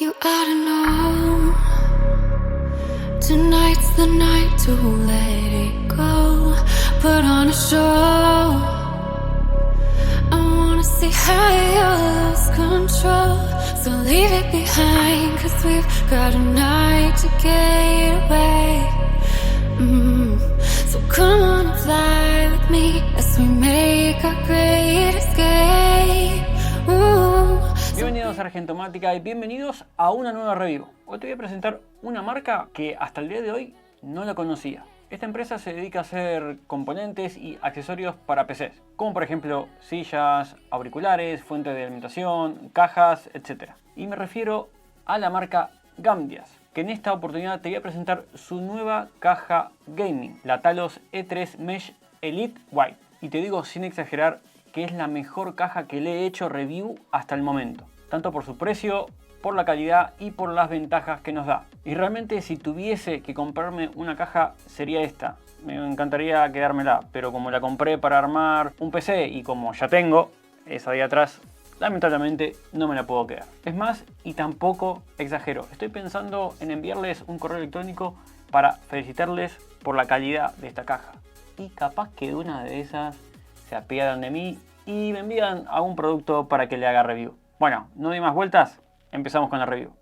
You oughta know. Tonight's the night to let it go. Put on a show. I wanna see how you lose control. So leave it behind, 'cause we've got a night to get away. So come on and fly with me as we make our great escape. Bienvenidos a Argentomática y bienvenidos a una nueva review. Hoy te voy a presentar una marca que hasta el día de hoy no la conocía. Esta empresa se dedica a hacer componentes y accesorios para PCs, como por ejemplo sillas, auriculares, fuentes de alimentación, cajas, etc. Y me refiero a la marca Gamdias, que en esta oportunidad te voy a presentar su nueva caja gaming, la Talos E3 Mesh Elite White. Y te digo sin exagerar que es la mejor caja que le he hecho review hasta el momento, tanto por su precio, por la calidad y por las ventajas que nos da. Y realmente si tuviese que comprarme una caja sería esta. Me encantaría quedármela, pero como la compré para armar un PC y como ya tengo esa de atrás, lamentablemente no me la puedo quedar. Es más, y tampoco exagero, estoy pensando en enviarles un correo electrónico para felicitarles por la calidad de esta caja. Y capaz que de una de esas se apiadan de mí y me envían a un producto para que le haga review. Bueno, no doy más vueltas, empezamos con la review.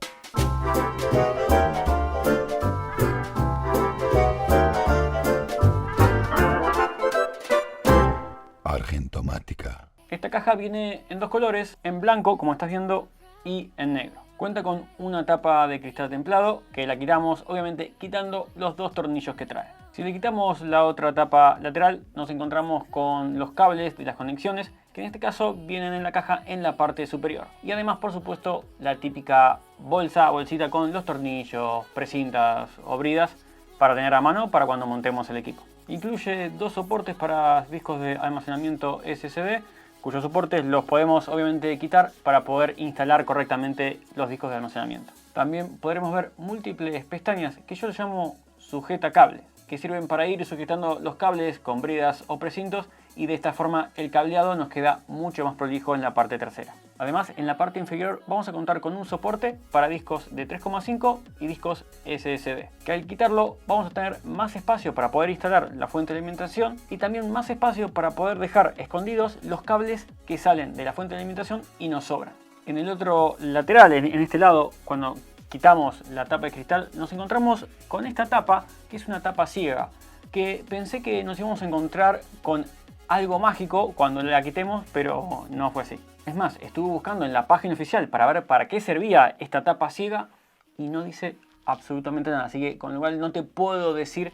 Argentomática. Esta caja viene en dos colores, en blanco como estás viendo y en negro. Cuenta con una tapa de cristal templado que la quitamos obviamente quitando los dos tornillos que trae. Si le quitamos la otra tapa lateral nos encontramos con los cables de las conexiones que en este caso vienen en la caja en la parte superior. Y además por supuesto la típica bolsita con los tornillos, precintas o bridas para tener a mano para cuando montemos el equipo. Incluye dos soportes para discos de almacenamiento SSD, cuyos soportes los podemos obviamente quitar para poder instalar correctamente los discos de almacenamiento. También podremos ver múltiples pestañas que yo les llamo sujeta cables, que sirven para ir sujetando los cables con bridas o precintos y de esta forma el cableado nos queda mucho más prolijo en la parte trasera. Además, en la parte inferior vamos a contar con un soporte para discos de 3,5 y discos SSD, que al quitarlo vamos a tener más espacio para poder instalar la fuente de alimentación y también más espacio para poder dejar escondidos los cables que salen de la fuente de alimentación y nos sobran. En el otro lateral, en este lado, cuando quitamos la tapa de cristal, nos encontramos con esta tapa, que es una tapa ciega, que pensé que nos íbamos a encontrar con algo mágico cuando la quitemos, pero no fue así. Es más, estuve buscando en la página oficial para ver para qué servía esta tapa ciega y no dice absolutamente nada, así que con lo cual no te puedo decir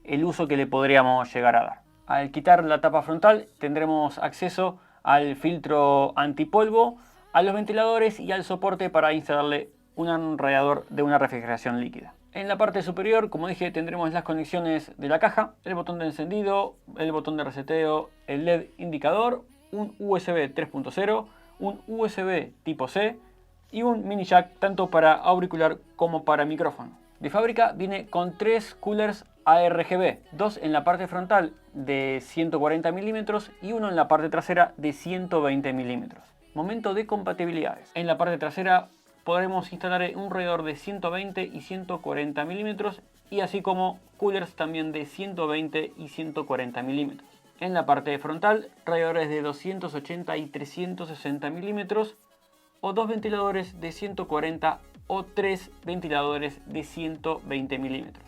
el uso que le podríamos llegar a dar. Al quitar la tapa frontal tendremos acceso al filtro antipolvo, a los ventiladores y al soporte para instalarle un radiador de una refrigeración líquida. En la parte superior, como dije, tendremos las conexiones de la caja, el botón de encendido, el botón de reseteo, el LED indicador, un USB 3.0, un USB tipo C y un mini jack tanto para auricular como para micrófono. De fábrica viene con tres coolers ARGB, dos en la parte frontal de 140 milímetros y uno en la parte trasera de 120 milímetros. Momento de compatibilidades. En la parte trasera podremos instalar un radiador de 120 y 140 milímetros y así como coolers también de 120 y 140 milímetros. En la parte frontal, radiadores de 280 y 360 milímetros o dos ventiladores de 140 o tres ventiladores de 120 milímetros.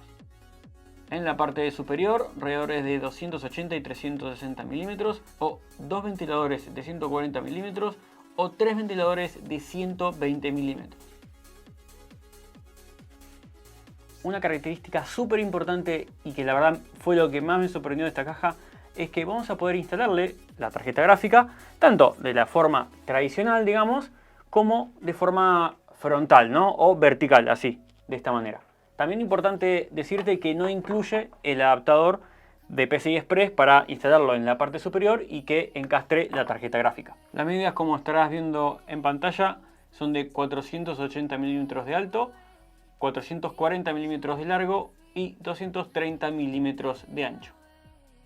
En la parte superior, radiadores de 280 y 360 milímetros o dos ventiladores de 140 milímetros o tres ventiladores de 120 milímetros. Una característica súper importante y que la verdad fue lo que más me sorprendió de esta caja es que vamos a poder instalarle la tarjeta gráfica tanto de la forma tradicional, digamos, como de forma frontal, ¿no? O vertical, así, de esta manera. También importante decirte que no incluye el adaptador de PCI Express para instalarlo en la parte superior y que encastre la tarjeta gráfica. Las medidas, como estarás viendo en pantalla, son de 480 milímetros de alto, 440 milímetros de largo y 230 milímetros de ancho.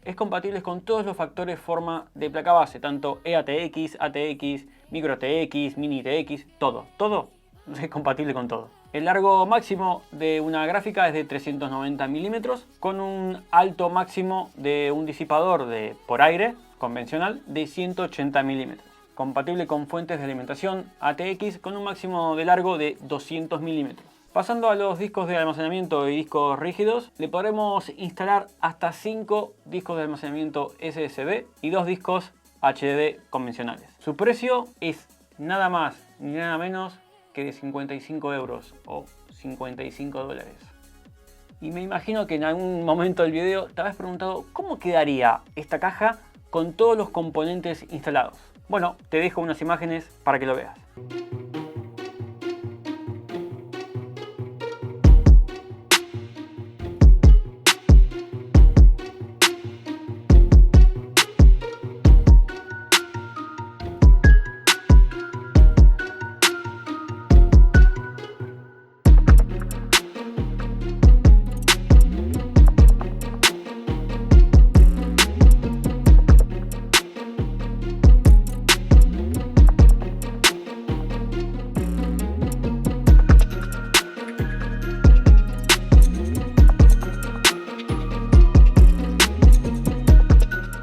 Es compatible con todos los factores forma de placa base, tanto eATX, ATX, microATX, mini TX, todo es compatible con todo. El largo máximo de una gráfica es de 390 milímetros, con un alto máximo de un disipador por aire convencional de 180 milímetros. Compatible con fuentes de alimentación ATX con un máximo de largo de 200 milímetros. Pasando a los discos de almacenamiento y discos rígidos, le podremos instalar hasta 5 discos de almacenamiento SSD y 2 discos HDD convencionales. Su precio es nada más ni nada menos que de 55 euros o 55 dólares. Y me imagino que en algún momento del video te habrás preguntado cómo quedaría esta caja con todos los componentes instalados. Bueno, te dejo unas imágenes para que lo veas.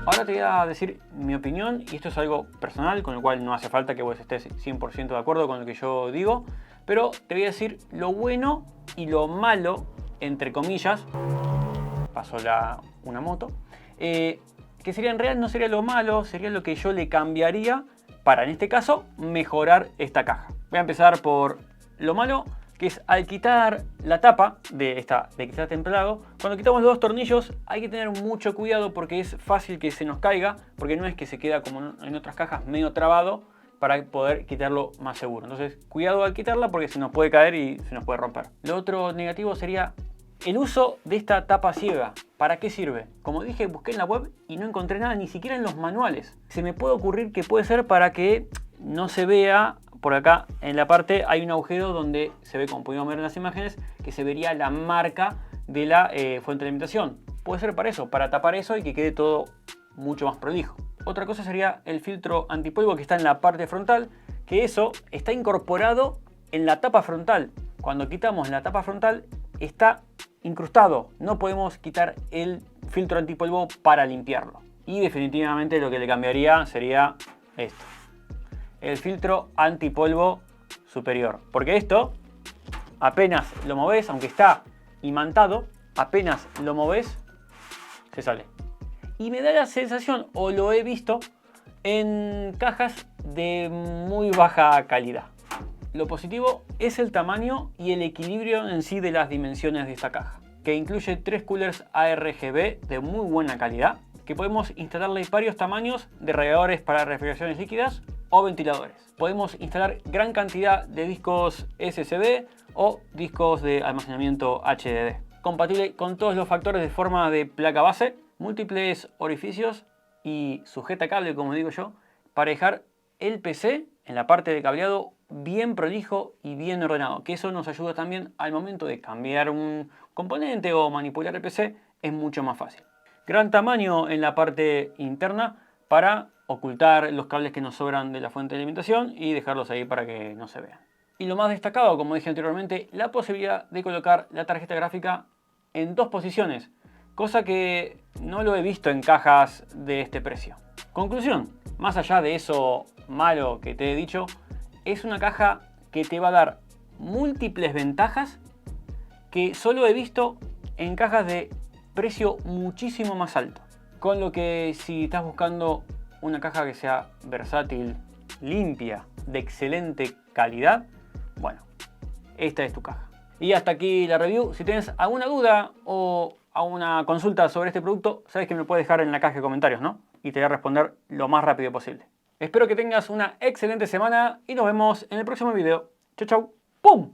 Ahora te voy a decir mi opinión, y esto es algo personal, con lo cual no hace falta que vos estés 100% de acuerdo con lo que yo digo, pero te voy a decir lo bueno y lo malo, entre comillas, pasó una moto, que sería en realidad no sería lo malo, sería lo que yo le cambiaría para, en este caso, mejorar esta caja. Voy a empezar por lo malo, que es al quitar la tapa de cristal templado. Cuando quitamos los dos tornillos hay que tener mucho cuidado porque es fácil que se nos caiga, porque no es que se queda como en otras cajas medio trabado, para poder quitarlo más seguro. Entonces cuidado al quitarla porque se nos puede caer y se nos puede romper. Lo otro negativo sería el uso de esta tapa ciega. ¿Para qué sirve? Como dije, busqué en la web y no encontré nada, ni siquiera en los manuales. Se me puede ocurrir que puede ser para que no se vea. Por acá en la parte hay un agujero donde se ve, como pudimos ver en las imágenes, que se vería la marca de la fuente de alimentación. Puede ser para eso, para tapar eso y que quede todo mucho más prolijo. Otra cosa sería el filtro antipolvo que está en la parte frontal, que eso está incorporado en la tapa frontal. Cuando quitamos la tapa frontal está incrustado, no podemos quitar el filtro antipolvo para limpiarlo. Y definitivamente lo que le cambiaría sería esto, el filtro antipolvo superior, porque esto apenas lo moves, aunque está imantado, apenas lo moves se sale. Y me da la sensación, o lo he visto, en cajas de muy baja calidad. Lo positivo es el tamaño y el equilibrio en sí de las dimensiones de esta caja, que incluye 3 coolers ARGB de muy buena calidad, que podemos instalarle varios tamaños de radiadores para refrigeraciones líquidas o ventiladores. Podemos instalar gran cantidad de discos SSD o discos de almacenamiento HDD. Compatible con todos los factores de forma de placa base, múltiples orificios y sujeta cable, como digo yo, para dejar el PC en la parte de cableado bien prolijo y bien ordenado, que eso nos ayuda también al momento de cambiar un componente o manipular el PC, es mucho más fácil. Gran tamaño en la parte interna para ocultar los cables que nos sobran de la fuente de alimentación y dejarlos ahí para que no se vean. Y lo más destacado, como dije anteriormente, la posibilidad de colocar la tarjeta gráfica en 2 posiciones, cosa que no lo he visto en cajas de este precio. Conclusión, más allá de eso malo que te he dicho, es una caja que te va a dar múltiples ventajas que solo he visto en cajas de precio muchísimo más alto. Con lo que si estás buscando una caja que sea versátil, limpia, de excelente calidad, bueno, esta es tu caja. Y hasta aquí la review. Si tienes alguna duda o alguna consulta sobre este producto, sabes que me lo puedes dejar en la caja de comentarios, ¿no? Y te voy a responder lo más rápido posible. Espero que tengas una excelente semana y nos vemos en el próximo video. Chau, chau. ¡Pum!